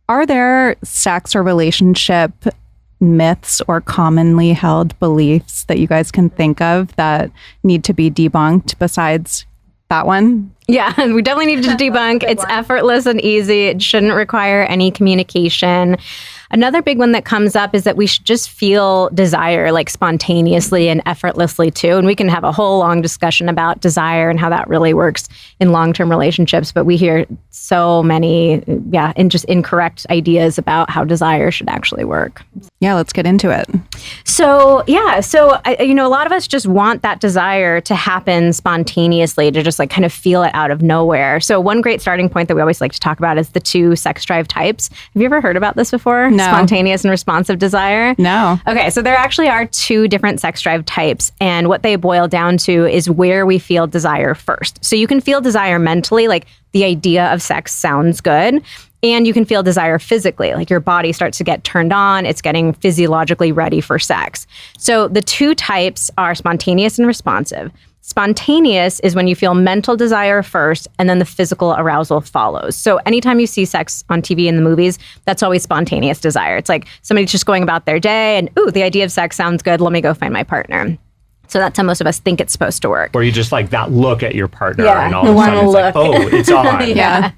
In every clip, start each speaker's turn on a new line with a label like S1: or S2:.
S1: Are there sex or relationship myths or commonly held beliefs that you guys can think of that need to be debunked besides that one?
S2: Yeah, we definitely need to debunk. It's effortless and easy. It shouldn't require any communication. Another big one that comes up is that we should just feel desire like spontaneously and effortlessly too. And we can have a whole long discussion about desire and how that really works in long-term relationships. But we hear so many, just incorrect ideas about how desire should actually work.
S1: Yeah, let's get into it.
S2: So a lot of us just want that desire to happen spontaneously, to just like kind of feel it out of nowhere. So one great starting point that we always like to talk about is the 2 sex drive types. Have you ever heard about this before?
S1: No.
S2: Spontaneous and responsive desire?
S1: No.
S2: Okay, so there actually are 2 different sex drive types, and what they boil down to is where we feel desire first. So you can feel desire mentally, like the idea of sex sounds good, and you can feel desire physically, like your body starts to get turned on, it's getting physiologically ready for sex. So the 2 types are spontaneous and responsive. Spontaneous is when you feel mental desire first and then the physical arousal follows. So anytime you see sex on TV in the movies, that's always spontaneous desire. It's like somebody's just going about their day and, ooh, the idea of sex sounds good. Let me go find my partner. So that's how most of us think it's supposed to work.
S3: Or you just like that look at your partner and all of a sudden it's like, oh, it's on.
S2: Yeah.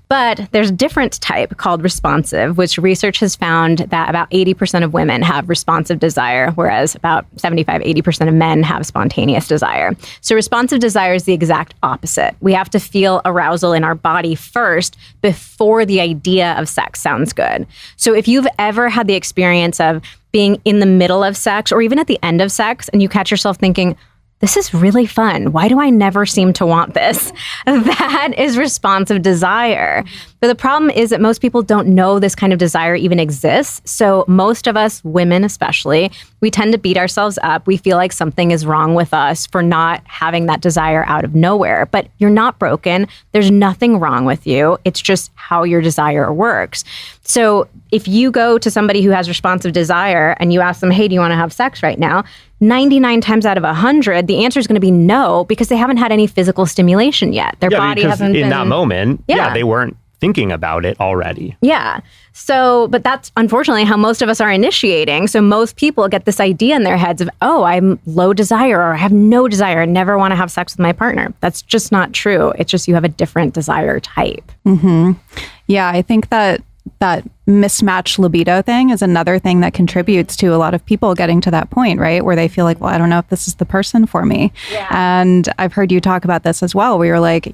S2: But there's a different type called responsive, which research has found that about 80% of women have responsive desire, whereas about 75-80% of men have spontaneous desire. So responsive desire is the exact opposite. We have to feel arousal in our body first before the idea of sex sounds good. So if you've ever had the experience of being in the middle of sex or even at the end of sex and you catch yourself thinking, this is really fun. Why do I never seem to want this? That is responsive desire. But the problem is that most people don't know this kind of desire even exists. So most of us, women especially, we tend to beat ourselves up. We feel like something is wrong with us for not having that desire out of nowhere. But you're not broken. There's nothing wrong with you. It's just how your desire works. So if you go to somebody who has responsive desire and you ask them, hey, do you want to have sex right now? 99 times out of 100, the answer is going to be no, because they haven't had any physical stimulation yet. Their body hasn't been...
S3: in that moment, they weren't thinking about it already.
S2: Yeah. So, but that's unfortunately how most of us are initiating. So most people get this idea in their heads of, oh, I'm low desire or I have no desire and never want to have sex with my partner. That's just not true. It's just you have a different desire type.
S1: Mm-hmm. Yeah, I think that mismatched libido thing is another thing that contributes to a lot of people getting to that point, right? Where they feel like, well, I don't know if this is the person for me. Yeah. And I've heard you talk about this as well, where you're like,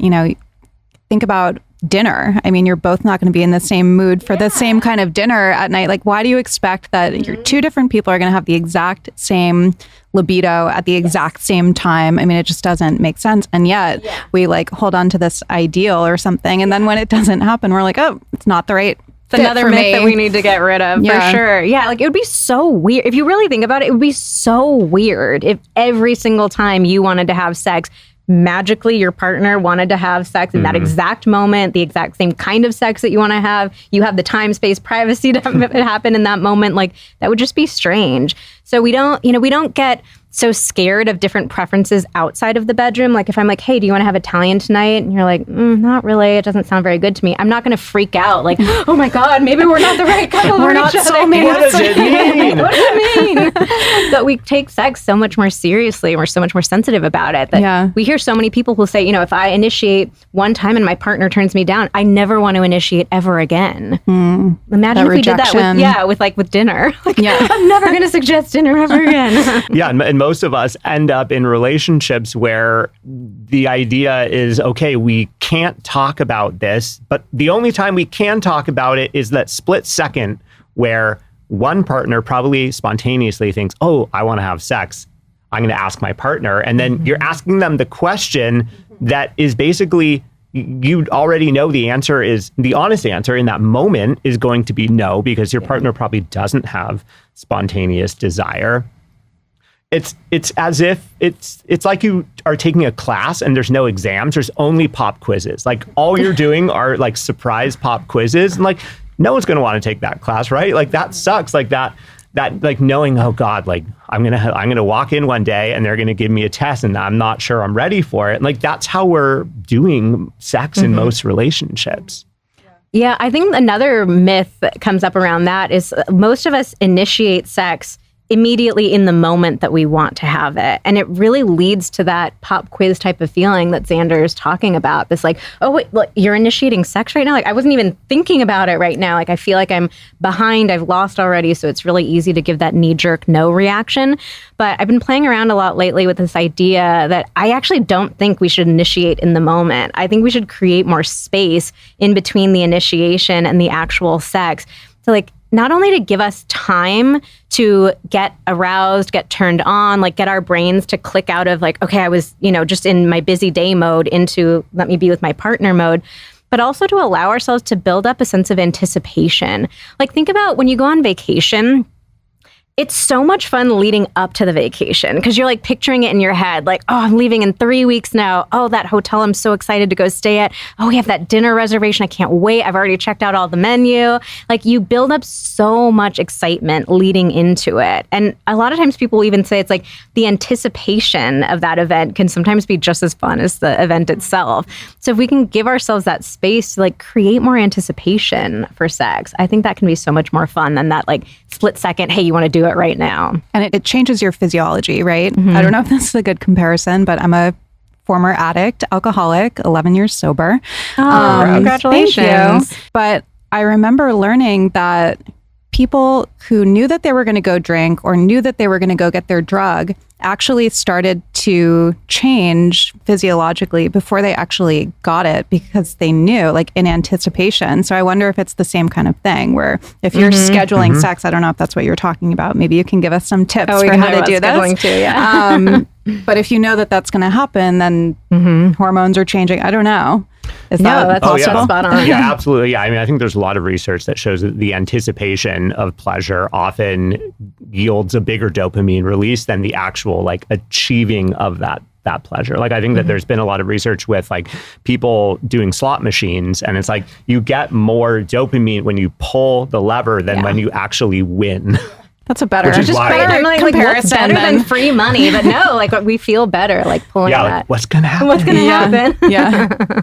S1: think about dinner. I mean, you're both not going to be in the same mood for the same kind of dinner at night. Like, why do you expect that your 2 different people are going to have the exact same libido at the exact same time? I mean, it just doesn't make sense. And yet we like hold on to this ideal or something. And then when it doesn't happen, we're like, oh, it's not the right
S2: It's another myth that we need to get rid of, for sure. Yeah, like it would be so weird. If you really think about it, it would be so weird if every single time you wanted to have sex, magically your partner wanted to have sex in that exact moment, the exact same kind of sex that you want to have. You have the time, space, privacy to happen in that moment. Like that would just be strange. So we don't get so scared of different preferences outside of the bedroom. Like if I'm like, hey, do you want to have Italian tonight? And you're like, not really. It doesn't sound very good to me. I'm not going to freak out like, oh my God, maybe we're not the right couple.
S1: We're not soulmates.
S3: What does it mean?
S2: What does it mean? But we take sex so much more seriously and we're so much more sensitive about it that we hear so many people who say, if I initiate one time and my partner turns me down, I never want to initiate ever again. Imagine if we did that with dinner. I'm never going to suggest dinner ever again.
S3: And most of us end up in relationships where the idea is, okay, we can't talk about this, but the only time we can talk about it is that split second where one partner probably spontaneously thinks, oh, I want to have sex. I'm going to ask my partner. And then you're asking them the question that is basically, you already know the answer is, the honest answer in that moment is going to be no, because your partner probably doesn't have spontaneous desire. It's as if it's like you are taking a class and there's no exams. There's only pop quizzes. Like all you're doing are like surprise pop quizzes. And like no one's going to want to take that class, right? Like that sucks. Like that like knowing, oh God, like I'm gonna walk in one day and they're gonna give me a test and I'm not sure I'm ready for it. And like that's how we're doing sex in most relationships.
S2: Yeah, I think another myth that comes up around that is most of us initiate sex immediately in the moment that we want to have it. And it really leads to that pop quiz type of feeling that Xander is talking about. This like, oh, wait, look, you're initiating sex right now? Like, I wasn't even thinking about it right now. Like, I feel like I'm behind. I've lost already. So it's really easy to give that knee-jerk no reaction. But I've been playing around a lot lately with this idea that I actually don't think we should initiate in the moment. I think we should create more space in between the initiation and the actual sex. So like, not only to give us time to get aroused, get turned on, like get our brains to click out of like, okay, I was, just in my busy day mode into let me be with my partner mode, but also to allow ourselves to build up a sense of anticipation. Like think about when you go on vacation, it's so much fun leading up to the vacation because you're like picturing it in your head. Like, oh, I'm leaving in 3 weeks now. Oh, that hotel I'm so excited to go stay at. Oh, we have that dinner reservation. I can't wait. I've already checked out all the menu. Like you build up so much excitement leading into it. And a lot of times people even say it's like the anticipation of that event can sometimes be just as fun as the event itself. So if we can give ourselves that space to like create more anticipation for sex, I think that can be so much more fun than that like split second, hey, you want to do it right now.
S1: And it changes your physiology, right? I don't know if this is a good comparison, but I'm a former addict, alcoholic, 11 years sober.
S2: Congratulations.
S1: Thank you. But I remember learning that people who knew that they were going to go drink or knew that they were going to go get their drug actually started to change physiologically before they actually got it because they knew, like in anticipation. So I wonder if it's the same kind of thing where if you're scheduling sex, I don't know if that's what you're talking about. Maybe you can give us some tips for how to do this.
S2: Too, yeah.
S1: But if you know that that's going to happen, then hormones are changing. I don't know. Is that possible?
S2: Spot on.
S3: Yeah, absolutely. Yeah, I mean, I think there's a lot of research that shows that the anticipation of pleasure often yields a bigger dopamine release than the actual like achieving of that pleasure. Like I think that there's been a lot of research with like people doing slot machines, and it's like you get more dopamine when you pull the lever than when you actually win.
S1: That's a better,
S3: Which is why-
S2: I'm like, what's better than free money? But no, like we feel better like pulling that.
S3: Like, what's gonna happen?
S2: What's gonna happen?
S1: Yeah.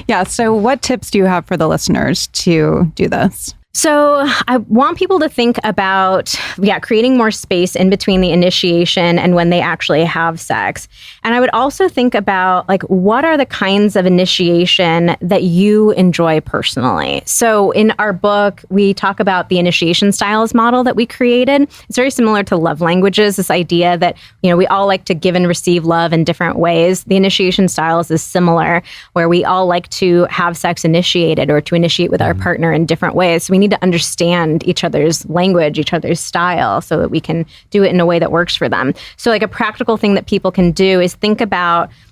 S1: Yeah. So what tips do you have for the listeners to do this?
S2: So I want people to think about, creating more space in between the initiation and when they actually have sex. And I would also think about like, what are the kinds of initiation that you enjoy personally? So in our book, we talk about the initiation styles model that we created. It's very similar to love languages, this idea that, we all like to give and receive love in different ways. The initiation styles is similar, where we all like to have sex initiated or to initiate with our partner in different ways. So we need to understand each other's language, each other's style, so that we can do it in a way that works for them. So like a practical thing that people can do is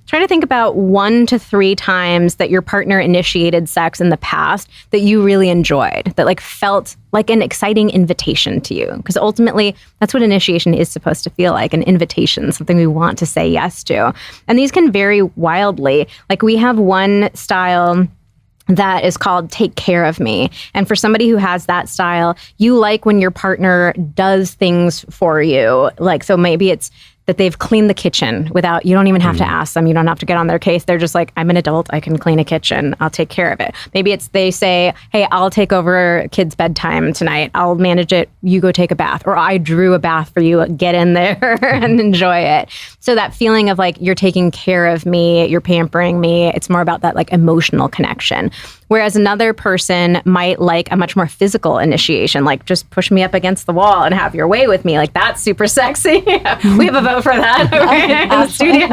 S2: try to think about 1 to 3 times that your partner initiated sex in the past that you really enjoyed, that like felt like an exciting invitation to you. Because ultimately, that's what initiation is supposed to feel like, an invitation, something we want to say yes to. And these can vary wildly. Like we have one style that is called take care of me. And for somebody who has that style, you like when your partner does things for you. Like, so maybe it's that they've cleaned the kitchen without, you don't even have to ask them. You don't have to get on their case. They're just like, I'm an adult. I can clean a kitchen. I'll take care of it. Maybe it's they say, hey, I'll take over kids' bedtime tonight. I'll manage it. You go take a bath. Or I drew a bath for you. Get in there and enjoy it. So that feeling of like, you're taking care of me, you're pampering me. It's more about that like emotional connection. Whereas another person might like a much more physical initiation, like just push me up against the wall and have your way with me. Like that's super sexy. We have a vote for that in the studio.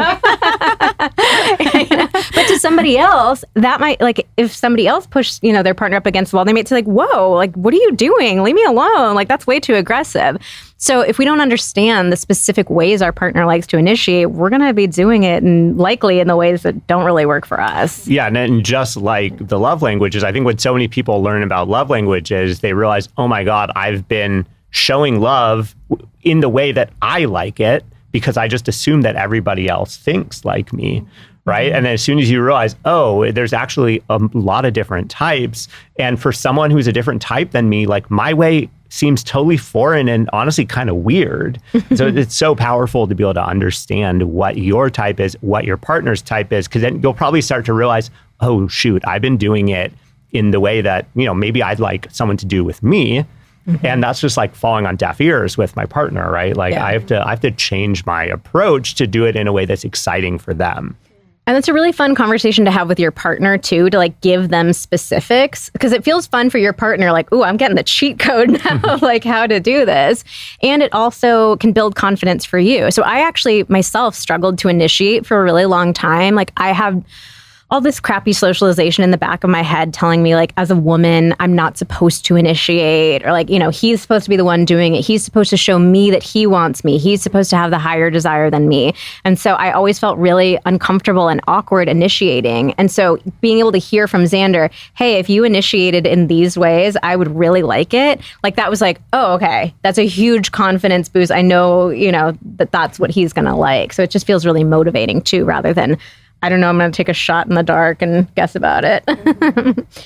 S2: But to somebody else, that might like if somebody else pushed, their partner up against the wall, they might say like, whoa, like, what are you doing? Leave me alone. Like that's way too aggressive. So if we don't understand the specific ways our partner likes to initiate, we're going to be doing it and likely in the ways that don't really work for us.
S3: Yeah. And just like the love languages, I think when so many people learn about love languages, they realize, oh my God, I've been showing love in the way that I like it because I just assume that everybody else thinks like me. Right. And then as soon as you realize, oh, there's actually a lot of different types. And for someone who's a different type than me, like my way seems totally foreign and honestly kind of weird. So it's so powerful to be able to understand what your type is, what your partner's type is, because then you'll probably start to realize, oh, shoot, I've been doing it in the way that, maybe I'd like someone to do with me. And that's just like falling on deaf ears with my partner, right? Like I have to change my approach to do it in a way that's exciting for them.
S2: And it's a really fun conversation to have with your partner too, to like give them specifics, because it feels fun for your partner. Like, ooh, I'm getting the cheat code now, like how to do this. And it also can build confidence for you. So I actually myself struggled to initiate for a really long time. Like I have all this crappy socialization in the back of my head telling me like, as a woman, I'm not supposed to initiate, or like, he's supposed to be the one doing it. He's supposed to show me that he wants me. He's supposed to have the higher desire than me. And so I always felt really uncomfortable and awkward initiating. And so being able to hear from Xander, hey, if you initiated in these ways, I would really like it. Like that was like, oh, okay, that's a huge confidence boost. I know, that that's what he's going to like. So it just feels really motivating too, rather than, I don't know, I'm going to take a shot in the dark and guess about it.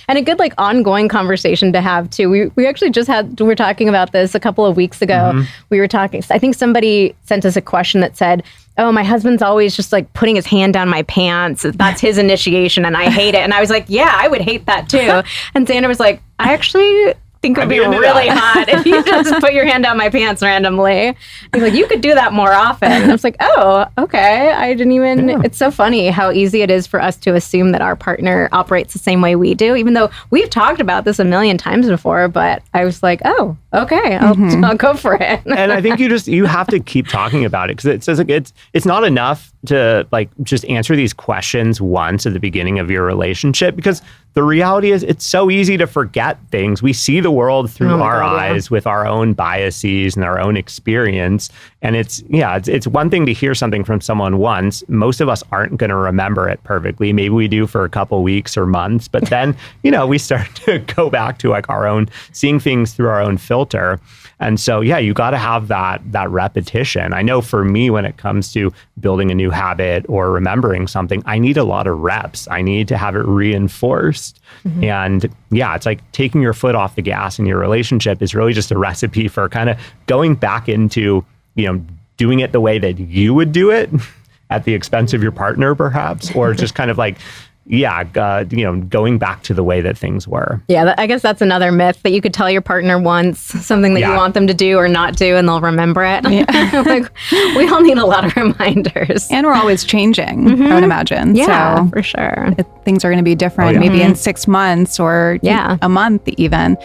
S2: And a good like ongoing conversation to have too. We actually we were talking about this a couple of weeks ago. We were talking, I think somebody sent us a question that said, oh, my husband's always just like putting his hand down my pants. That's his initiation and I hate it. And I was like, yeah, I would hate that too. And Xander was like, I actually think it would be really hot if you just put your hand down my pants randomly. He's like, you could do that more often. And I was like, oh, okay. I didn't even, It's so funny how easy it is for us to assume that our partner operates the same way we do, even though we've talked about this a million times before, but I was like, oh, okay, I'll go for it.
S3: And I think you have to keep talking about it, because it says like it's not enough to like just answer these questions once at the beginning of your relationship, because the reality is it's so easy to forget things. We see the world through our eyes with our own biases and our own experience. And it's one thing to hear something from someone once. Most of us aren't going to remember it perfectly. Maybe we do for a couple weeks or months, but then, we start to go back to like our own, seeing things through our own filter. And so, you got to have that repetition. I know for me, when it comes to building a new habit or remembering something, I need a lot of reps. I need to have it reinforced. And it's like taking your foot off the gas in your relationship is really just a recipe for kind of going back into, doing it the way that you would do it at the expense of your partner, perhaps, or just kind of like, going back to the way that things were. Yeah,
S2: I guess that's another myth, that you could tell your partner once something that you want them to do or not do, and they'll remember it. Yeah. Like, we all need a lot of reminders.
S1: And we're always changing, I would imagine.
S2: Yeah,
S1: so
S2: for sure.
S1: Things are going to be different, maybe in 6 months or a month even.